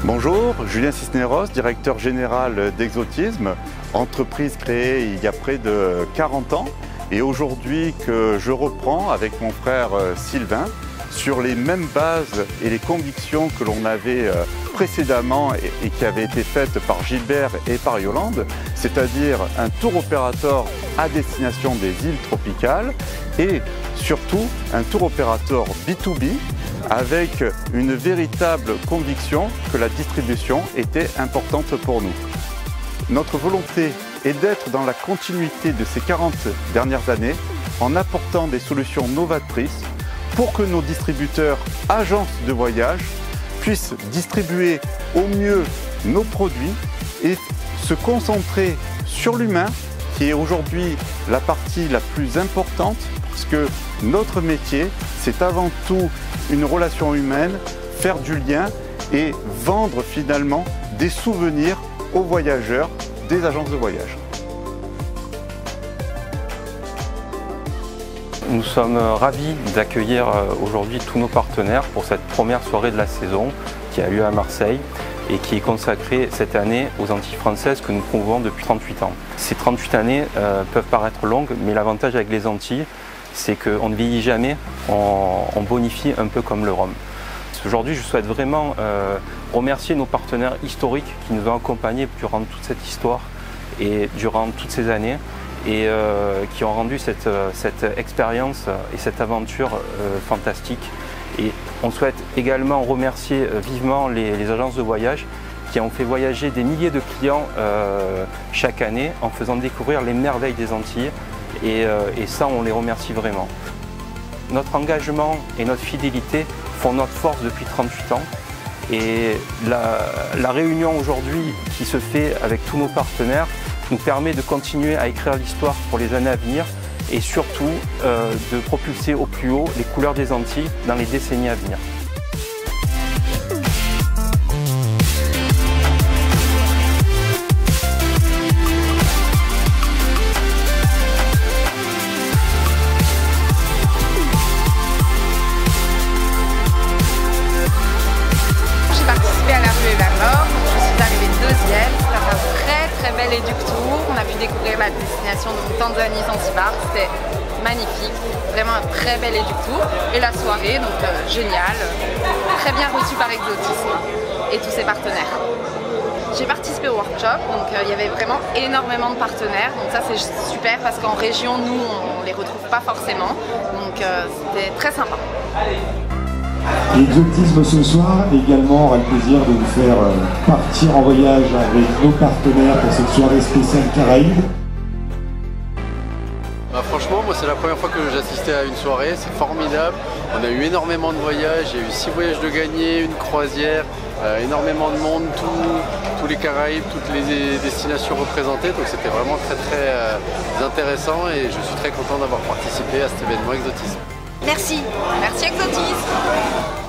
Bonjour, Julien Cisneros, directeur général d'Exotisme, entreprise créée il y a près de 40 ans et aujourd'hui que je reprends avec mon frère Sylvain sur les mêmes bases et les convictions que l'on avait précédemment et qui avaient été faites par Gilbert et par Yolande, c'est-à-dire un tour opérateur à destination des îles tropicales et surtout un tour opérateur B2B avec une véritable conviction que la distribution était importante pour nous. Notre volonté est d'être dans la continuité de ces 40 dernières années en apportant des solutions novatrices pour que nos distributeurs, agences de voyage, puissent distribuer au mieux nos produits et se concentrer sur l'humain qui est aujourd'hui la partie la plus importante parce que notre métier, c'est avant tout une relation humaine, faire du lien et vendre finalement des souvenirs aux voyageurs des agences de voyage. Nous sommes ravis d'accueillir aujourd'hui tous nos partenaires pour cette première soirée de la saison qui a lieu à Marseille et qui est consacrée cette année aux Antilles françaises que nous promouvons depuis 38 ans. Ces 38 années peuvent paraître longues, mais l'avantage avec les Antilles, c'est qu'on ne vieillit jamais, on bonifie un peu comme le rhum. Aujourd'hui, je souhaite vraiment remercier nos partenaires historiques qui nous ont accompagnés durant toute cette histoire et durant toutes ces années et qui ont rendu cette expérience et cette aventure fantastique. Et on souhaite également remercier vivement les agences de voyage qui ont fait voyager des milliers de clients chaque année en faisant découvrir les merveilles des Antilles. Et ça, on les remercie vraiment. Notre engagement et notre fidélité font notre force depuis 38 ans. Et la réunion aujourd'hui qui se fait avec tous nos partenaires nous permet de continuer à écrire l'histoire pour les années à venir et surtout de propulser au plus haut les couleurs des Antilles dans les décennies à venir. Très bel éduc-tour, on a pu découvrir la destination de Tanzanie, Zanzibar, c'était magnifique, vraiment un très bel éduc-tour. Et la soirée, donc géniale, très bien reçue par Exotisme et tous ses partenaires. J'ai participé au workshop, donc il y avait vraiment énormément de partenaires, donc ça c'est super parce qu'en région, nous, on ne les retrouve pas forcément, donc c'était très sympa. Exotisme ce soir également aura le plaisir de vous faire partir en voyage avec nos partenaires pour cette soirée spéciale Caraïbes. Franchement, moi c'est la première fois que j'assistais à une soirée, c'est formidable. On a eu énormément de voyages, il y a eu 6 voyages de gagnés, une croisière, énormément de monde, tous les Caraïbes, toutes les destinations représentées. Donc c'était vraiment très intéressant et je suis très content d'avoir participé à cet événement Exotisme. Merci Exotisme.